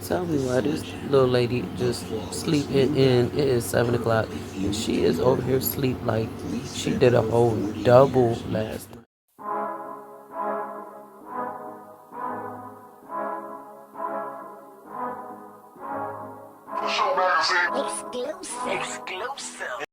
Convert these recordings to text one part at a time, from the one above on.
Tell me why this little lady just sleeping in. It is 7 o'clock. And she is over here sleep like she did a whole double last night. Exclusive.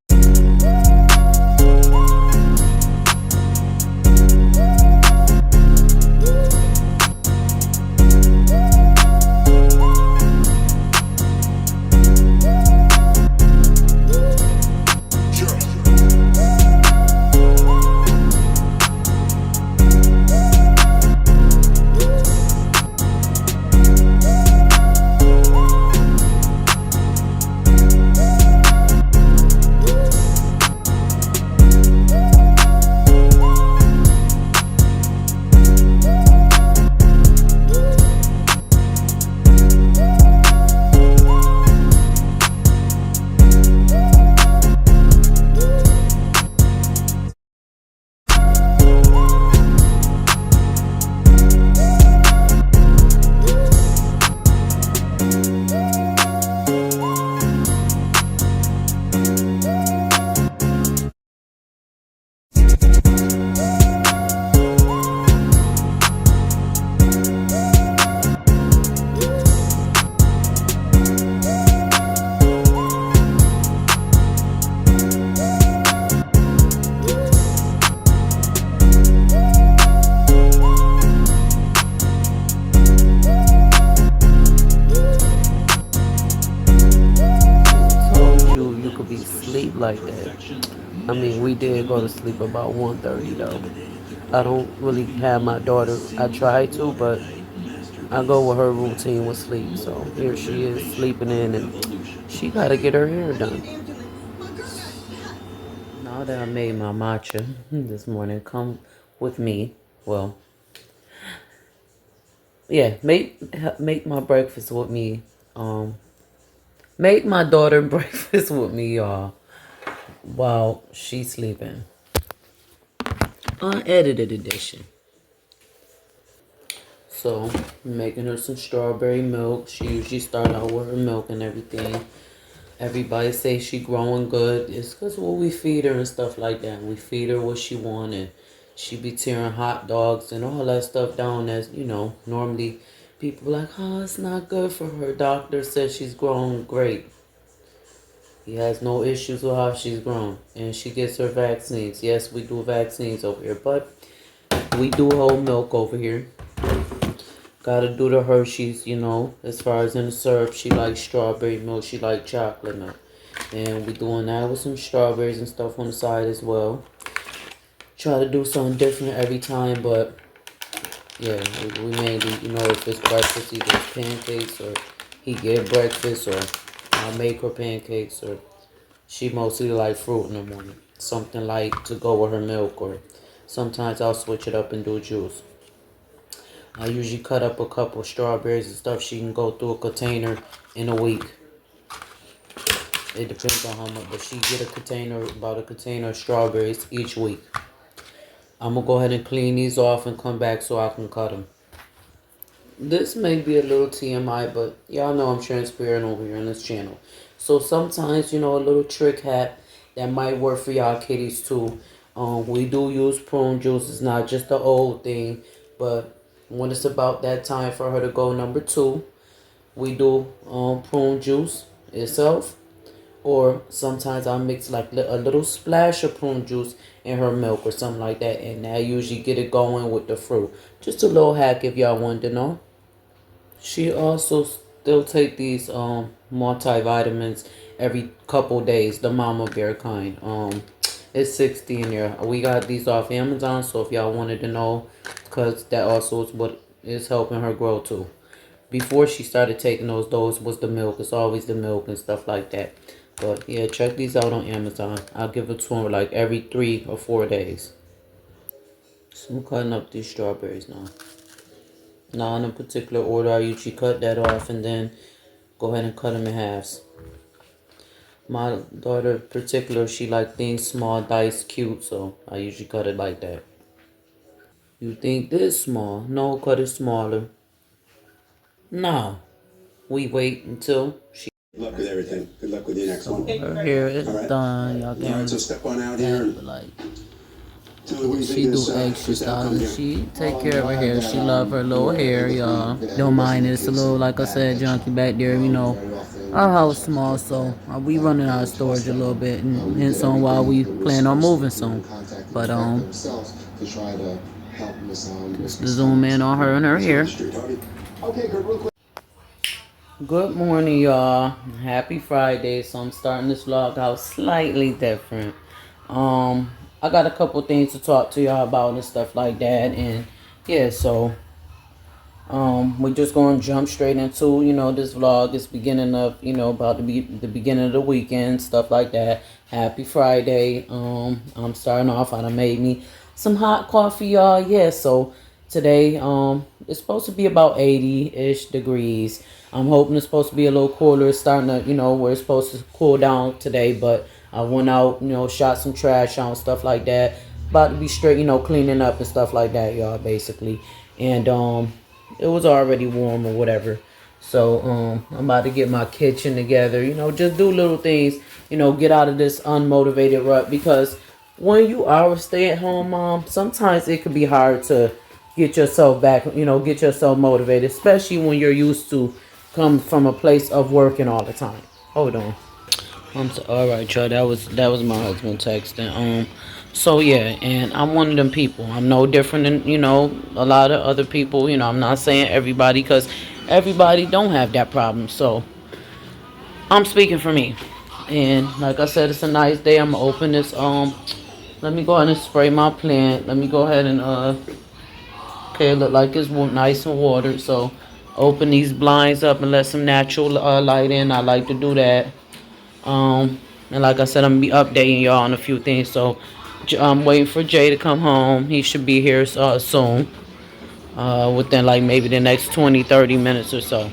Told you you could be asleep like that. I mean, we did go to sleep about 1:30 though. I don't really have my daughter. I try to, but I go with her routine with sleep. So here she is sleeping in, and she gotta get her hair done. Now that I made my matcha this morning, come with me. Well, yeah, make my breakfast with me. Um, make my daughter breakfast with me, y'all, while she's sleeping. Unedited edition. So, making her some strawberry milk. She usually start out with her milk and everything. Everybody say she growing good. It's because what we feed her and stuff like that. We feed her what she want, and she be tearing hot dogs and all that stuff down as, normally people like, oh, it's not good for her. Doctor says she's growing great. He has no issues with how she's grown. And she gets her vaccines. Yes, we do vaccines over here, but we do whole milk over here. Gotta do the Hershey's, as far as in the syrup. She likes strawberry milk. She likes chocolate milk. And we doing that with some strawberries and stuff on the side as well. Try to do something different every time, but yeah, we mainly, if it's breakfast, either it's pancakes or he get breakfast, or I make her pancakes, or she mostly like fruit in the morning. Something like to go with her milk, or sometimes I'll switch it up and do juice. I usually cut up a couple strawberries and stuff. She can go through a container in a week. It depends on how much, but she get about a container of strawberries each week. I'm gonna go ahead and clean these off and come back so I can cut them. This may be a little TMI, but y'all know I'm transparent over here on this channel. So sometimes, a little trick hat that might work for y'all kitties too. We do use prune juice. It's not just the old thing, but when it's about that time for her to go number 2, we do prune juice itself. Or sometimes I'll mix like a little splash of prune juice in her milk or something like that. And I usually get it going with the fruit. Just a little hack if y'all wanted to know. She also still take these multivitamins every couple days, the Mama Bear kind. It's 60 in there. We got these off Amazon, so if y'all wanted to know, because that also is what is helping her grow too. Before she started taking those was the milk. It's always the milk and stuff like that. But yeah, check these out on Amazon. I'll give it to her like every 3 or 4 days. So I'm cutting up these strawberries now. Not in a particular order. I usually cut that off and then go ahead and cut them in halves. My daughter in particular, she like things small, diced, cute, so I usually cut it like that. You think this small? No, cut it smaller. No. we wait until she. Good luck with everything. Good luck with your next one. Her hair is done. Y'all can so step on out here and like she do extra styles. She take care of her hair. She love her little hair, y'all. Don't mind it. It's a little, like I said, junky back there. You know, our house small, so we running out of storage a little bit, and hence on why we plan on moving soon. But just to zoom in on her and her hair. Good morning, y'all. Happy Friday. So I'm starting this vlog out slightly different. I got a couple things to talk to y'all about and stuff like that. And yeah, so we're just going to jump straight into, you know, this vlog. It's beginning of, you know, about to be the beginning of the weekend, stuff like that. Happy Friday. I'm starting off. I done made me some hot coffee, y'all. Yeah, so today, it's supposed to be about 80-ish degrees. I'm hoping it's supposed to be a little cooler. It's starting to, you know, where it's supposed to cool down today. But I went out, you know, shot some trash out, stuff like that. About to be straight, you know, cleaning up and stuff like that, y'all, basically. And, it was already warm or whatever. So, I'm about to get my kitchen together, you know, just do little things, you know, get out of this unmotivated rut. Because when you are a stay-at-home mom, sometimes it could be hard to get yourself back, you know, get yourself motivated, especially when you're used to come from a place of working all the time. Hold on. All right, y'all. That was my husband texting. So yeah, and I'm one of them people. I'm no different than, you know, a lot of other people. You know, I'm not saying everybody, because everybody don't have that problem. So I'm speaking for me. And like I said, it's a nice day. I'm gonna open this. Let me go ahead and spray my plant. Let me go ahead and okay, it look like it's nice and watered. So open these blinds up and let some natural light in. I like to do that. And like I said, I'm gonna be updating y'all on a few things. So I'm waiting for Jay to come home. He should be here soon. Within like maybe the next 20-30 minutes or so.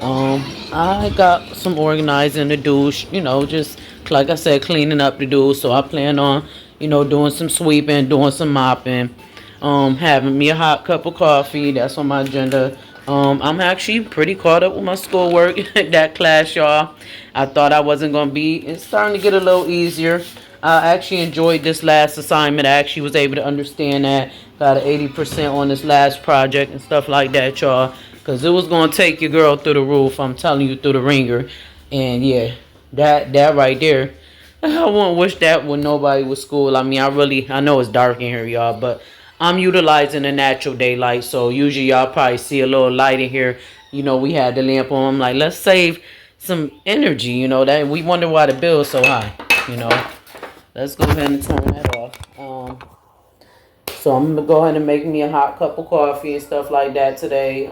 I got some organizing to do, you know, just like I said, cleaning up to do. So I plan on, you know, doing some sweeping, doing some mopping, having me a hot cup of coffee. That's on my agenda. I'm actually pretty caught up with my schoolwork. That class, y'all, I thought I wasn't going to be. It's starting to get a little easier. I actually enjoyed this last assignment. I actually was able to understand that. Got an 80% on this last project and stuff like that, y'all. Because it was going to take your girl through the roof. I'm telling you, through the ringer. And yeah, that right there. I wouldn't wish that when nobody was school. I mean, I know it's dark in here, y'all. But I'm utilizing the natural daylight. So usually y'all probably see a little light in here. You know, we had the lamp on. I'm like, let's save some energy. You know, that we wonder why the bill's so high. You know, let's go ahead and turn that off. So I'm gonna go ahead and make me a hot cup of coffee and stuff like that today.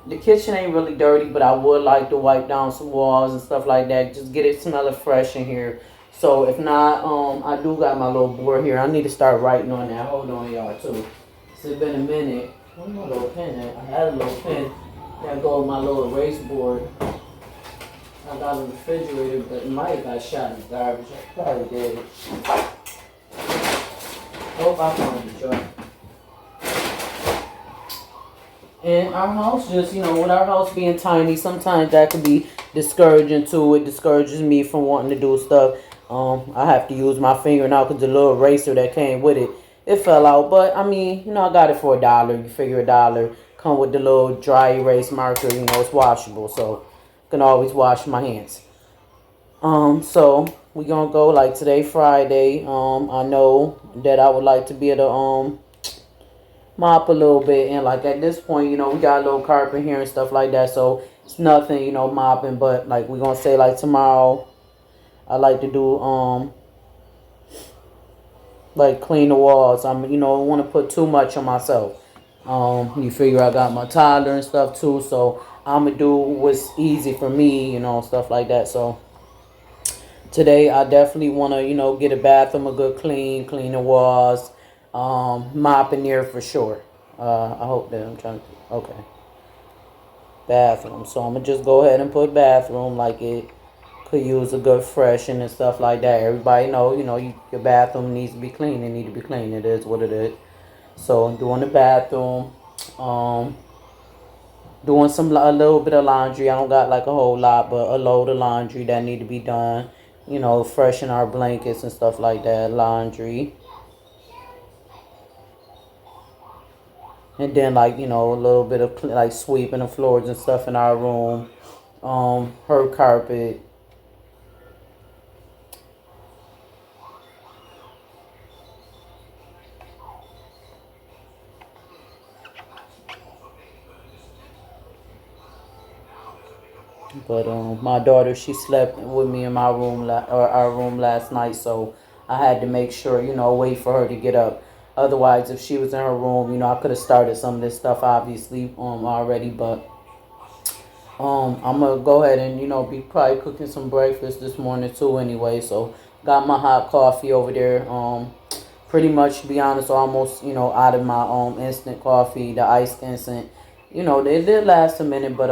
The kitchen ain't really dirty, but I would like to wipe down some walls and stuff like that. Just get it smelling fresh in here. So if not, I do got my little board here. I need to start writing on that. Hold on, y'all, too. It's been a minute. Where's my little pen at? I had a little pen that go with my little erase board. I got a refrigerator, but it might have got shot in the garbage. I probably did. Hope I found it, y'all. And our house just, you know, with our house being tiny, sometimes that could be discouraging too. It discourages me from wanting to do stuff. I have to use my finger now because the little eraser that came with it, it fell out. But, I mean, you know, I got it for $1. You figure $1. Come with the little dry erase marker, you know, it's washable. So, I can always wash my hands. So, we're going to go, like, today, Friday. I know that I would like to be able to, mop a little bit, and like at this point, you know, we got a little carpet here and stuff like that, so it's nothing, you know, mopping. But like we're gonna say, like tomorrow, I like to do like clean the walls. You know, I don't want to put too much on myself. You figure I got my toddler and stuff too, so I'm gonna do what's easy for me, you know, stuff like that. So today I definitely want to, you know, get a bathroom a good clean the walls. Mop in there for sure. I hope that I'm trying to, okay. Bathroom. So I'm going to just go ahead and put bathroom, like it could use a good freshen and stuff like that. Everybody know, you know, your bathroom needs to be clean. It needs to be clean. It is what it is. So I'm doing the bathroom. Doing a little bit of laundry. I don't got like a whole lot, but a load of laundry that need to be done. You know, freshen our blankets and stuff like that. Laundry. And then like, you know, a little bit of like sweeping the floors and stuff in our room. Her carpet. But my daughter, she slept with me in my room or our room last night, so I had to make sure, you know, wait for her to get up. Otherwise, if she was in her room, you know, I could have started some of this stuff obviously already, but I'm gonna go ahead and, you know, be probably cooking some breakfast this morning too anyway. So got my hot coffee over there. Pretty much, to be honest, almost, you know, out of my instant coffee, the iced instant. You know, it did last a minute, but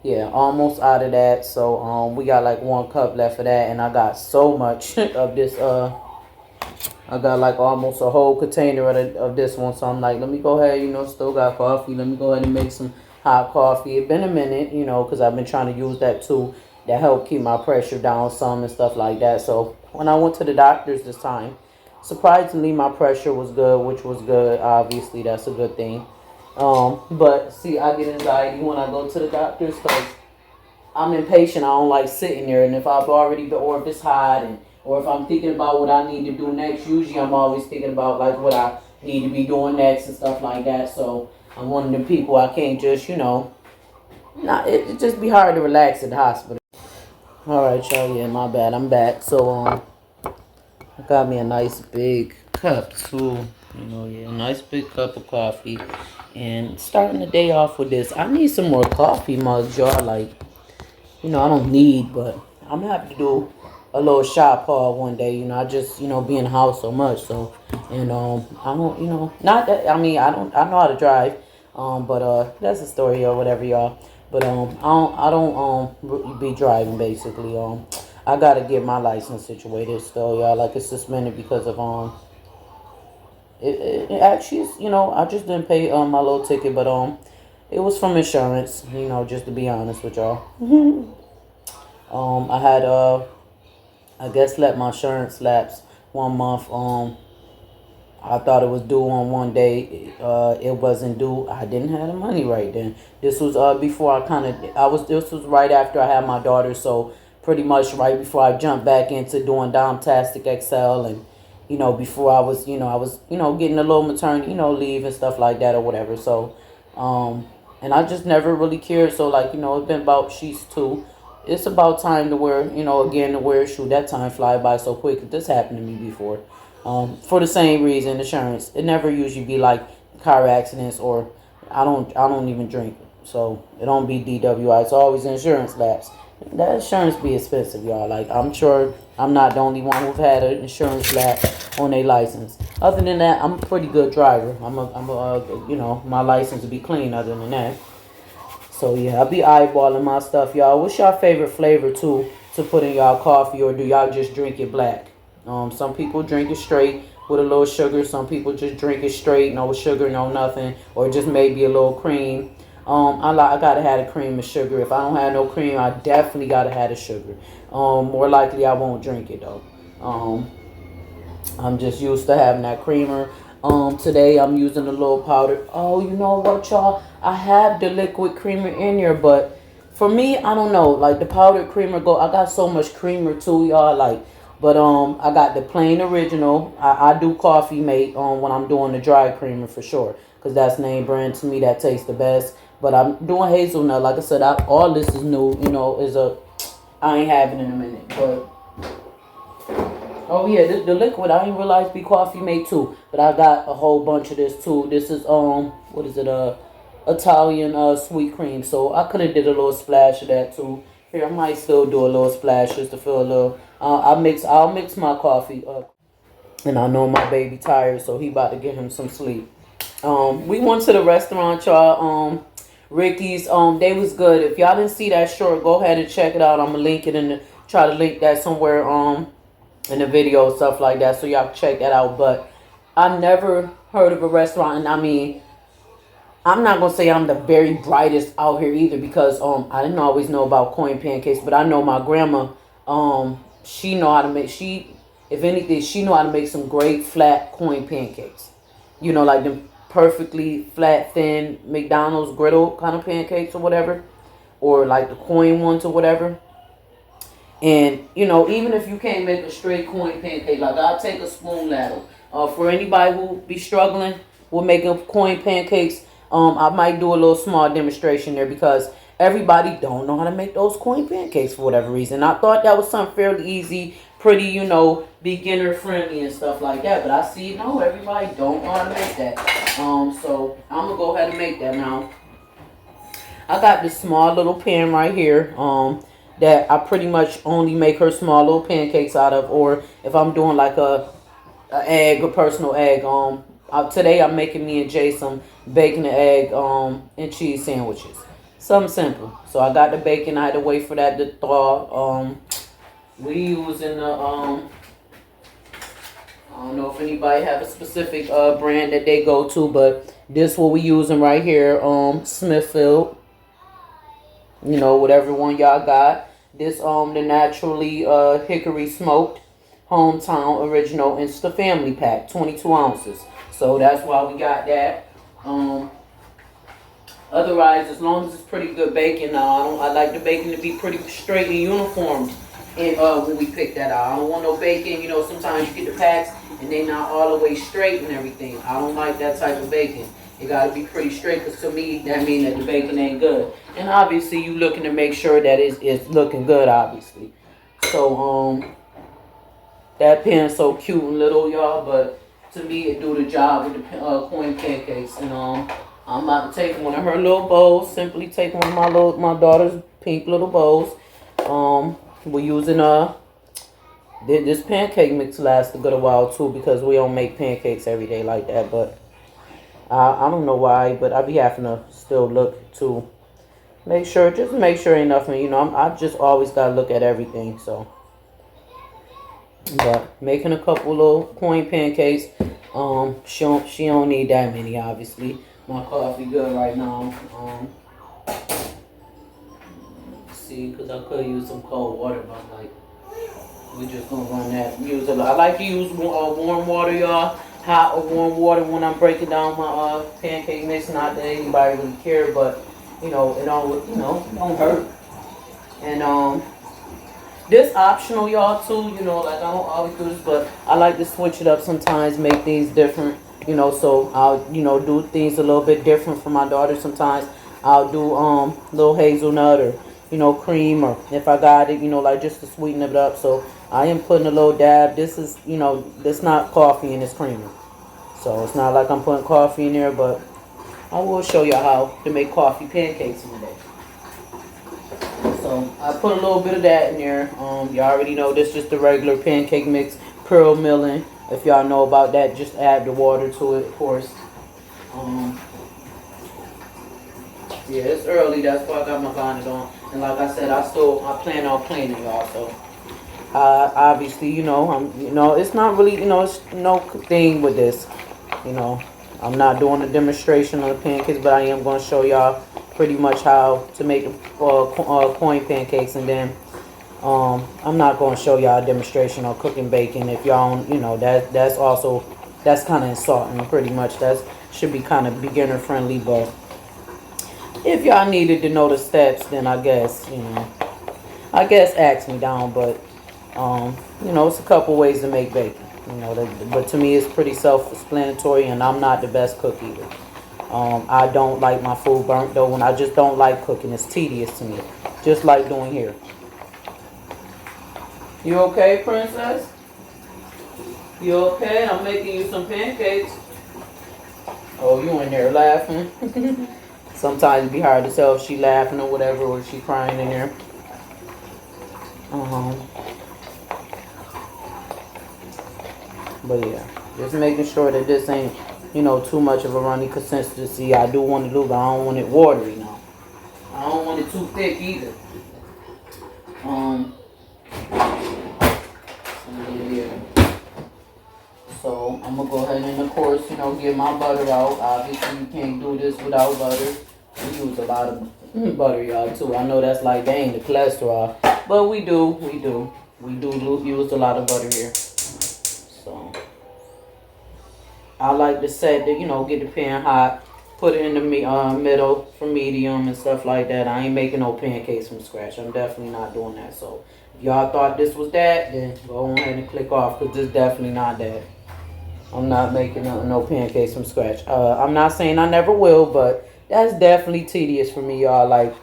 yeah, almost out of that. So we got like 1 cup left of that, and I got so much of this. I got like almost a whole container of this one. So I'm like, let me go ahead, you know, still got coffee. Let me go ahead and make some hot coffee. It's been a minute, you know, because I've been trying to use that too. That help keep my pressure down some and stuff like that. So when I went to the doctor's this time, surprisingly my pressure was good, which was good. Obviously, that's a good thing. But see, I get anxiety when I go to the doctor's because I'm impatient. I don't like sitting there. And if I've already been, or if it's hot, or if I'm thinking about what I need to do next, usually I'm always thinking about like what I need to be doing next and stuff like that. So I'm one of the people I can't just, you know, it just be hard to relax at the hospital. All right, y'all. Yeah, my bad. I'm back. So I got me a nice big cup too. You know, yeah, a nice big cup of coffee. And starting the day off with this, I need some more coffee mugs, y'all. Like, you know, I don't need, but I'm happy to do a little shop haul one day. You know, I just, you know, be in the house so much. So, and I don't, you know, not that, I mean, I know how to drive. But that's a story or whatever, y'all. But I don't be driving basically. I gotta get my license situated still, y'all. Like, it's suspended because of it actually is, you know, I just didn't pay my little ticket, but it was from insurance, you know, just to be honest with y'all. I had I guess let my insurance lapse 1 month. I thought it was due on one day. It wasn't due. I didn't have the money right then. This was before this was right after I had my daughter, so pretty much right before I jumped back into doing DomTasticxl, and you know, before I was getting a little maternity, you know, leave and stuff like that or whatever. So and I just never really cared. So like, you know, it's been about, she's 2. It's about time to wear, you know, again to wear a shoe. That time fly by so quick. This happened to me before. For the same reason, insurance. It never usually be like car accidents, or I don't even drink, so it don't be DWI. It's always insurance lapse. That insurance be expensive, y'all. Like, I'm sure I'm not the only one who've had an insurance lapse on their license. Other than that, I'm a pretty good driver. You know, my license will be clean. Other than that, so yeah, I'll be eyeballing my stuff, y'all. What's y'all favorite flavor too to put in y'all coffee, or do y'all just drink it black? Some people drink it straight with a little sugar. Some people just drink it straight, no sugar, no nothing, or just maybe a little cream. I gotta have the cream and sugar. If I don't have no cream, I definitely gotta have the sugar. More likely I won't drink it though. I'm just used to having that creamer. Today I'm using a little powder. Oh, you know what, y'all? I have the liquid creamer in here, but for me, I don't know. Like, the powdered creamer I got so much creamer too, y'all. Like, but I got the plain original. I do Coffee Mate when I'm doing the dry creamer for sure, because that's name brand to me. That tastes the best. But I'm doing hazelnut. Like I said, all this is new. You know, I ain't having it in a minute, but. Oh yeah, the liquid, I didn't realize be Coffee Mate too. But I got a whole bunch of this too. This is what is it, Italian sweet cream. So I could have did a little splash of that too. Here, I might still do a little splash just to feel a little. I'll mix my coffee up. And I know my baby tired, so he about to get him some sleep. We went to the restaurant, y'all. Ricky's. They was good. If y'all didn't see that short, go ahead and check it out. I'm gonna link it try to link that somewhere in the video, stuff like that, so y'all check that out. But I never heard of a restaurant, and I mean, I'm not gonna say I'm the very brightest out here either, because I didn't always know about coin pancakes, but I know my grandma, she know how to make, if anything, she know how to make some great flat coin pancakes. You know, like them perfectly flat, thin McDonald's griddle kind of pancakes or whatever, or like the coin ones or whatever. And you know, even if you can't make a straight coin pancake, like I'll take a spoon ladle. For anybody who be struggling with making coin pancakes, I might do a little small demonstration there, because everybody don't know how to make those coin pancakes for whatever reason. I thought that was something fairly easy, pretty, you know, beginner friendly and stuff like that. But I see, no, everybody don't know how to make that. So I'm gonna go ahead and make that now. I got this small little pan right here. That I pretty much only make her small little pancakes out of, or if I'm doing like a egg, a personal egg. Today I'm making me and Jay some bacon and egg and cheese sandwiches. Something simple. So I got the bacon. I had to wait for that to thaw. We using the I don't know if anybody have a specific brand that they go to, but this what we using right here. Smithfield. You know, whatever one y'all got. This the naturally hickory smoked hometown original. It's the family pack, 22 ounces. So that's why we got that. Otherwise, as long as it's pretty good bacon, I like the bacon to be pretty straight and uniform. And when we pick that out, I don't want no bacon. You know, sometimes you get the packs and they not all the way straight and everything. I don't like that type of bacon. It gotta be pretty straight, because to me that means that the bacon ain't good. And obviously you looking to make sure that it's looking good, obviously. So that pan's so cute and little, y'all, but to me it do the job with the coin pancakes. And I'm about to take one of her little bowls. Simply take one of my daughter's pink little bowls. We're using this pancake mix lasts a good while too, because we don't make pancakes every day like that, but I don't know why, but I be having to still look to make sure, just to make sure ain't nothing, you know, I just always got to look at everything, so. But making a couple little coin pancakes, she don't need that many, obviously. My coffee good right now. Let's see, because I could use some cold water, but I'm like, we just gonna run that. Use a lot. I like to use warm water, y'all. Hot or warm water when I'm breaking down my pancake mix. Not that anybody really care, but you know, it don't hurt. And this optional, y'all, too. You know, like I don't always do this, but I like to switch it up sometimes, make things different. You know, so I'll do things a little bit different for my daughter. Sometimes I'll do little hazelnut or cream, or if I got it, like just to sweeten it up. So I am putting a little dab. This is this not coffee and it's creamy. So it's not like I'm putting coffee in there, but I will show you how to make coffee pancakes in a day. So I put a little bit of that in there. You already know this is just the regular pancake mix, pearl milling. If y'all know about that, just add the water to it, of course. Yeah, it's early. That's why I got my bonnet on. And like I said, I plan on cleaning y'all. So obviously, it's not really, it's no thing with this. I'm not doing a demonstration on the pancakes, but I am going to show y'all pretty much how to make the coin pancakes. And then I'm not going to show y'all a demonstration on cooking bacon. If y'all don't, that's kind of insulting pretty much. That should be kind of beginner friendly, but if y'all needed to know the steps, then I guess ask me down. But it's a couple ways to make bacon. But to me it's pretty self-explanatory, and I'm not the best cook either. I don't like my food burnt though, and I just don't like cooking. It's tedious to me, just like doing here. You okay, princess? You okay? I'm making you some pancakes. Oh, you in there laughing? Sometimes it'd be hard to tell if she laughing or whatever, or she crying in there. But yeah, just making sure that this ain't, too much of a runny consistency. I do want to do, but I don't want it watery now. I don't want it too thick either. So I'm gonna go ahead and, of course, you know, get my butter out. Obviously, you can't do this without butter. We use a lot of butter, y'all, too. I know that's like, dang, the cholesterol. But we do. We do use a lot of butter here. So, I like to set the, you know, get the pan hot. Put it in the middle for medium and stuff like that. I ain't making no pancakes from scratch. I'm definitely not doing that. So, if y'all thought this was that, then go ahead and click off, because this is definitely not that. I'm not making no pancakes from scratch. I'm not saying I never will, but that's definitely tedious for me, y'all. Like,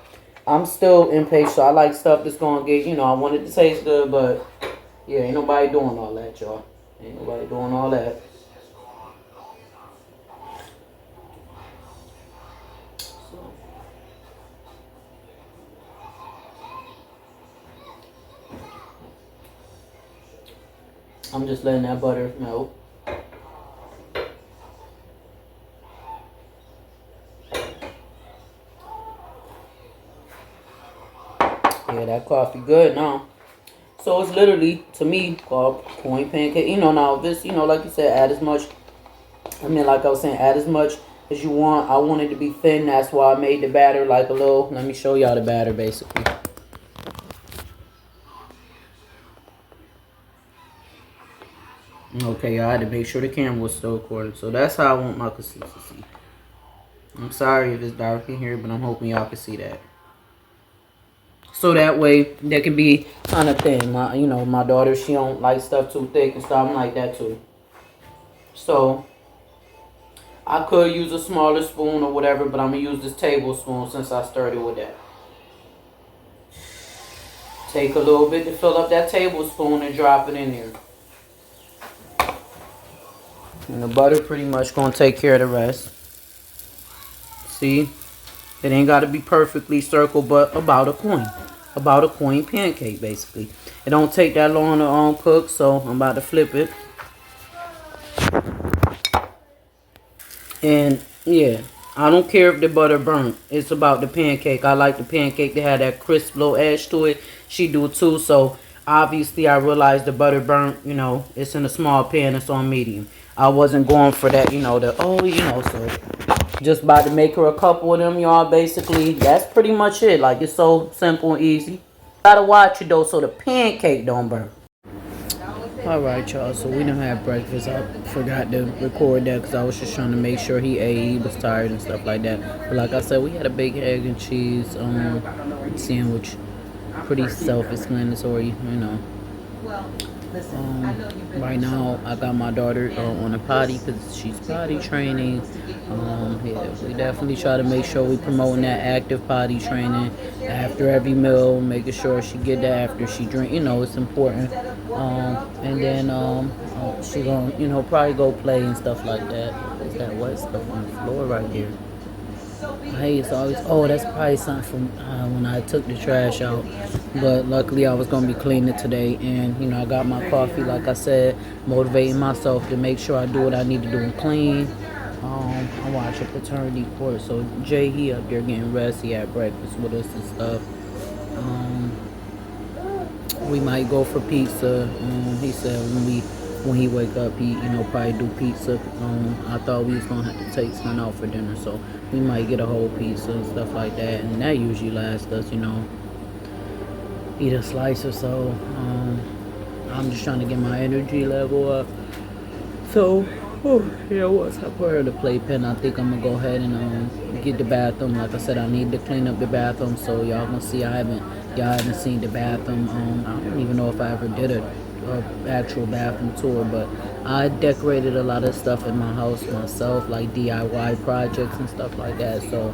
I'm still impatient. So I like stuff that's going to get, you know, I want it to taste good, but yeah, ain't nobody doing all that, y'all. Ain't nobody doing all that. I'm just letting that butter melt. Yeah, that coffee good now. So it's literally, to me, called coin pancake. You know, now this, you know, like you said, add as much, like I was saying, add as much as you want. I want it to be thin. That's why I made the batter like a little, let me show y'all the batter basically. Okay, I had to make sure the camera was still recording. So that's how I want my consistency. I'm sorry if it's dark in here, but I'm hoping y'all can see that. So that way, that can be kind of thin. You know, my daughter, she don't like stuff too thick and stuff. I'm like that too. So, I could use a smaller spoon or whatever, but I'm going to use this tablespoon since I started with that. Take a little bit to fill up that tablespoon and drop it in there. And the butter pretty much going to take care of the rest. See? It ain't got to be perfectly circled, but about a coin. About a coin pancake, basically. It don't take that long to cook, so I'm about to flip it. And, yeah, I don't care if the butter burnt. It's about the pancake. I like the pancake to have that crisp little edge to it. She do too, so obviously I realized the butter burnt, you know, it's in a small pan, it's on medium. I wasn't going for that, you know, so just about to make her a couple of them, y'all, basically. That's pretty much it. Like, it's so simple and easy. Gotta watch it, though, so the pancake don't burn. Alright, y'all, so we done had breakfast. I forgot to record that because I was just trying to make sure he ate. He was tired and stuff like that. But like I said, we had a bacon, egg, and cheese sandwich. Pretty self-explanatory, you know. Right now, I got my daughter on a potty because she's potty training. Yeah, we definitely try to make sure we promoting that active potty training after every meal, making sure she get that after she drink. You know, it's important. And then she gonna, you know, probably go play and stuff like that. Is that wet stuff on the floor right here? Hey, it's always, oh, that's probably something from when I took the trash out. But luckily I was going to be cleaning it today. And, you know, I got my coffee, like I said, motivating myself to make sure I do what I need to do and clean. I watch a paternity court. So Jay, he up there getting rest. He had breakfast with us and stuff. We might go for pizza. He said when he wake up, he, you know, probably do pizza. I thought we was gonna have to take something out for dinner, so we might get a whole pizza and stuff like that, and that usually lasts us, you know, eat a slice or so. I'm just trying to get my energy level up. So, yeah, once I put her to playpen, I think I'm gonna go ahead and get the bathroom. Like I said, I need to clean up the bathroom, so y'all gonna see y'all haven't seen the bathroom. I don't even know if I ever did a actual bathroom tour, but I decorated a lot of stuff in my house myself, like DIY projects and stuff like that. So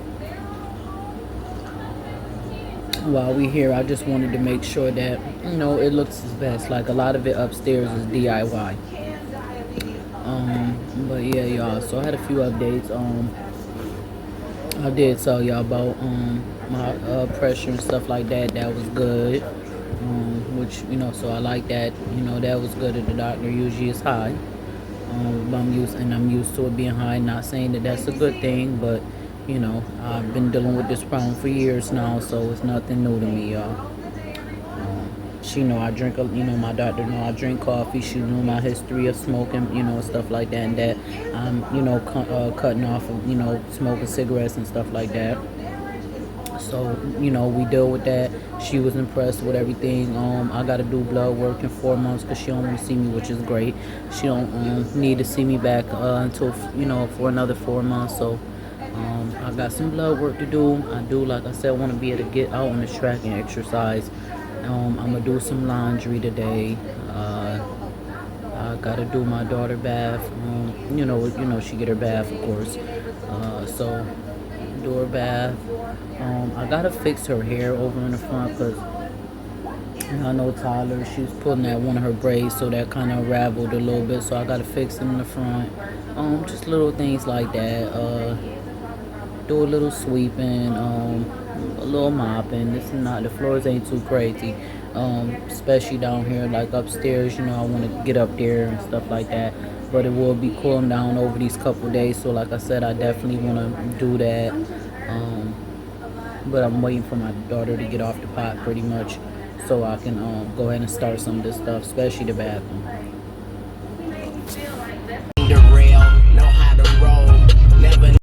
while we here, I just wanted to make sure that, you know, it looks its best. Like, a lot of it upstairs is DIY. But yeah, y'all, so I had a few updates. I did tell y'all about my pressure and stuff like that. That was good. Which, you know, so I like that. You know, that was good. The doctor usually is high. I'm used to it being high. Not saying that that's a good thing, but you know, I've been dealing with this problem for years now, so it's nothing new to me, y'all. She know I drink, my doctor know I drink coffee. She knew my history of smoking, stuff like that, and that I'm, cutting off of, smoking cigarettes and stuff like that. So, we deal with that. She was impressed with everything. I got to do blood work in 4 months because she don't want to see me, which is great. She don't need to see me back until, for another 4 months. So, I got some blood work to do. I do, like I said, want to be able to get out on the track and exercise. I'm gonna do some laundry today. I gotta do my daughter bath. She get her bath, of course. So do her bath. I gotta fix her hair over in the front because I know Tyler. She was pulling at one of her braids, so that kind of unraveled a little bit. So I gotta fix them in the front. Just little things like that. Do a little sweeping, a little mopping. This is not, the floors ain't too crazy, especially down here, like upstairs. I want to get up there and stuff like that, but it will be cooling down over these couple days. So, like I said, I definitely want to do that. But I'm waiting for my daughter to get off the pot pretty much, so I can go ahead and start some of this stuff, especially the bathroom.